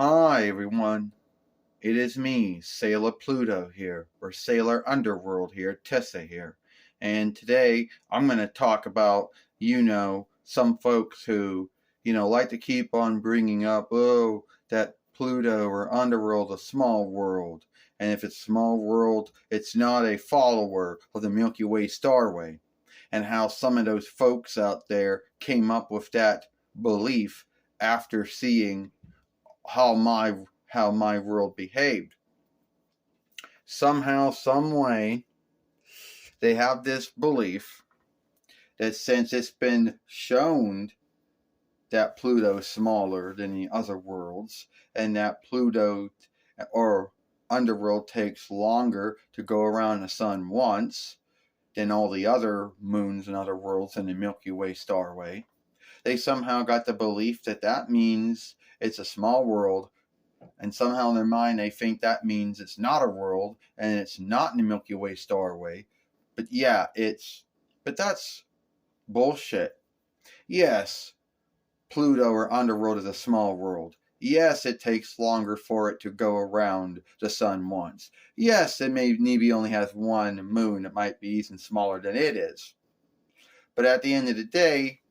Hi everyone, it is me, Sailor Pluto here, or Sailor Underworld here, Tessa here. And today I'm going to talk about, some folks who, like to keep on bringing up, oh, that Pluto or Underworld, a small world. And if it's small world, it's not a follower of the Milky Way Starway. And how some of those folks out there came up with that belief after seeing how my world behaved. Somehow, some way, they have this belief that since it's been shown that Pluto is smaller than the other worlds, and that Pluto or Underworld takes longer to go around the sun once than all the other moons and other worlds in the Milky Way Starway, they somehow got the belief that that means it's a small world. And somehow in their mind, they think that means it's not a world and it's not in the Milky Way Starway. But yeah, but that's bullshit. Yes, Pluto or Underworld is a small world. Yes, it takes longer for it to go around the sun once. Yes, it maybe only has one moon that might be even smaller than it is. But at the end of the day,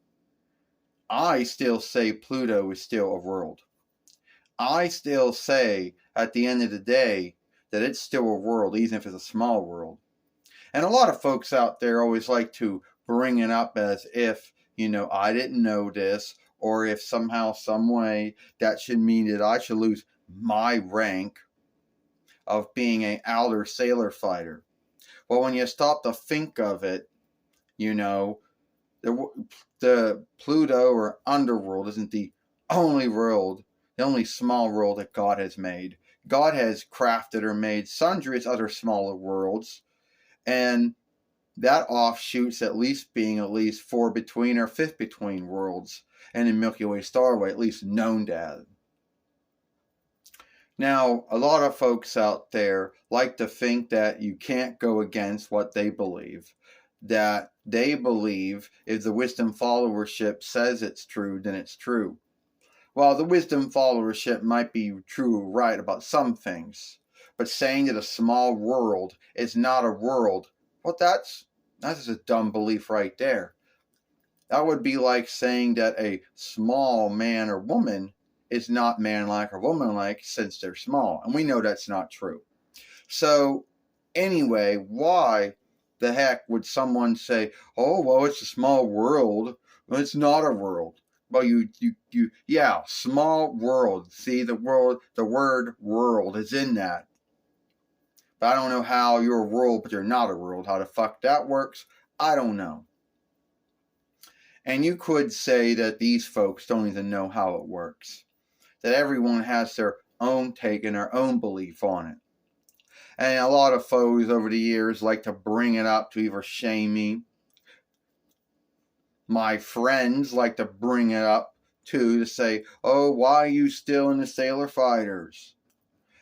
I still say Pluto is still a world. I still say at the end of the day that it's still a world, even if it's a small world. And a lot of folks out there always like to bring it up as if, I didn't know this, or if somehow, some way, that should mean that I should lose my rank of being an outer sailor fighter. Well, when you stop to think of it, the Pluto or Underworld isn't the only world, the only small world that God has made. God has crafted or made sundry other smaller worlds, and that offshoots at least being at least 4 between or 5 between worlds, and in Milky Way Starway, at least known as. Now, a lot of folks out there like to think that you can't go against what they believe. That they believe if the wisdom followership says it's true, then it's true. Well, the wisdom followership might be true or right about some things, but saying that a small world is not a world, well, that's just a dumb belief right there. That would be like saying that a small man or woman is not man-like or woman-like since they're small, and we know that's not true. So, anyway, why the heck would someone say, oh, well, it's a small world? Well, it's not a world. Well, yeah, small world. See, the word world is in that. But I don't know how you're a world, but you're not a world. How the fuck that works, I don't know. And you could say that these folks don't even know how it works. That everyone has their own take and their own belief on it. And a lot of foes over the years like to bring it up to either shame me. My friends like to bring it up too, to say, oh, why are you still in the Sailor Fighters?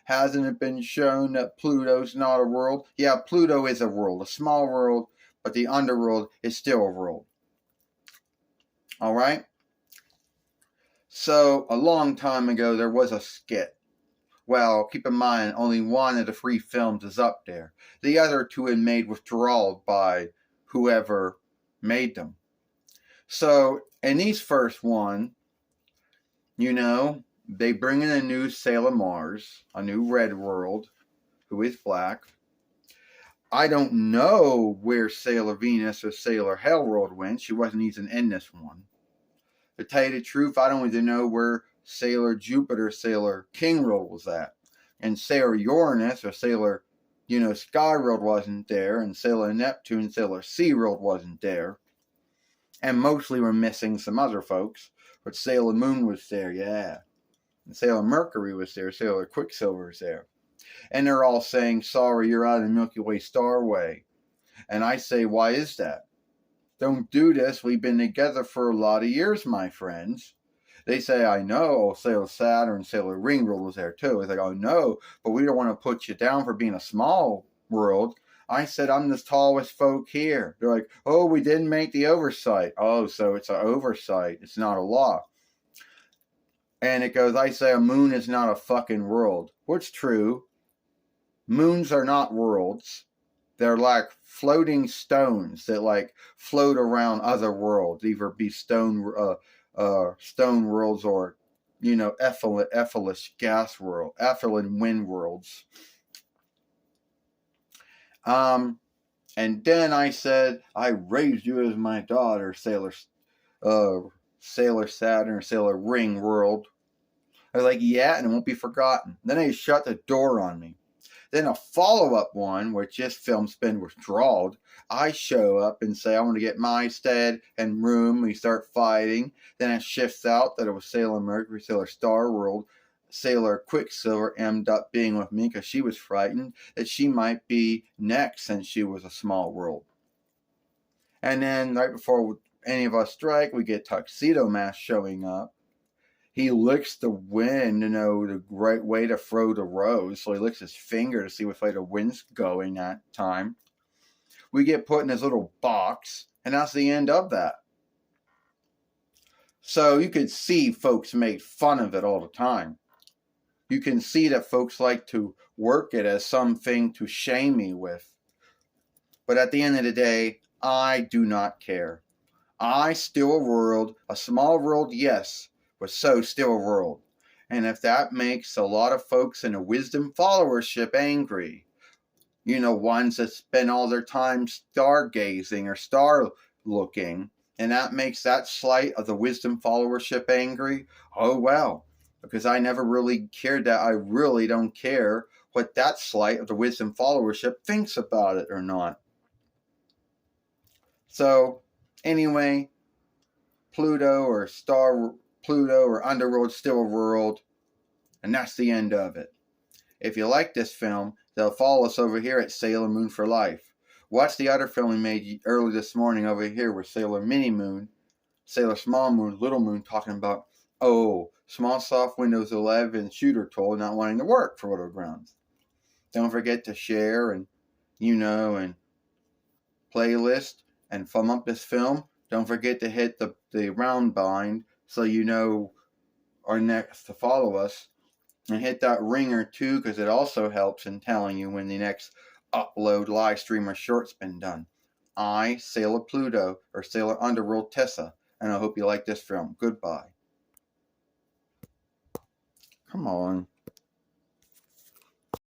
Hasn't it been shown that Pluto's not a world? Yeah, Pluto is a world, a small world, but the underworld is still a world. All right? So, a long time ago, there was a skit. Well, keep in mind, only one of the 3 films is up there. The other 2 had made withdrawal by whoever made them. So, in these first one, they bring in a new Sailor Mars, a new red world, who is black. I don't know where Sailor Venus or Sailor Hellworld went. She wasn't even in this one. To tell you the truth, I don't even know where Sailor Jupiter, Sailor Kingworld was at. And Sailor Uranus or Sailor, Skyworld wasn't there. And Sailor Neptune, Sailor SeaWorld wasn't there. And mostly we're missing some other folks. But Sailor Moon was there, yeah. And Sailor Mercury was there. Sailor Quicksilver was there. And they're all saying, sorry, you're out of the Milky Way Starway. And I say, why is that? Don't do this. We've been together for a lot of years, my friends. They say, I know. Sailor Saturn, Sailor Ringworld was there too. It's like, oh no, but we don't want to put you down for being a small world. I said, I'm the tallest folk here. They're like, oh, we didn't make the oversight. Oh, so it's an oversight. It's not a law. And it goes, I say a moon is not a fucking world. What's true? Moons are not worlds. They're like floating stones that like float around other worlds, either be stone worlds or ethylene gas world, ethylene wind worlds. And then I said, I raised you as my daughter, Sailor Saturn or Sailor Ring world. I was like, yeah, and it won't be forgotten. Then they shut the door on me. Then a follow-up one, where this film's been withdrawn, I show up and say I want to get my stead and room. We start fighting. Then it shifts out that it was Sailor Mercury, Sailor Star World. Sailor Quicksilver ended up being with me because she was frightened that she might be next since she was a small world. And then right before any of us strike, we get Tuxedo Mask showing up. He licks the wind, the great way to throw the rose. So he licks his finger to see which way the wind's going that time. We get put in this little box, and that's the end of that. So you could see folks make fun of it all the time. You can see that folks like to work it as something to shame me with. But at the end of the day, I do not care. I still a world, a small world, yes, but so still a world. And if that makes a lot of folks in a wisdom followership angry, ones that spend all their time stargazing or star looking, and that makes that slight of the wisdom followership angry, oh well. Because I never really cared that. I really don't care what that slight of the wisdom followership thinks about it or not. So, anyway, Pluto or Underworld still a world, and that's the end of it. If you like this film, they'll follow us over here at Sailor Moon for Life. Watch the other film we made early this morning over here with Sailor Mini Moon, Sailor Small Moon, Little Moon, talking about, small soft Windows 11 shooter tool not wanting to work for Little Grounds. Don't forget to share and playlist and thumb up this film. Don't forget to hit the round bind so are next to follow us. And hit that ringer too, because it also helps in telling you when the next upload, live stream, or short's been done. I, Sailor Pluto, or Sailor Underworld Tessa, and I hope you like this film. Goodbye. Come on.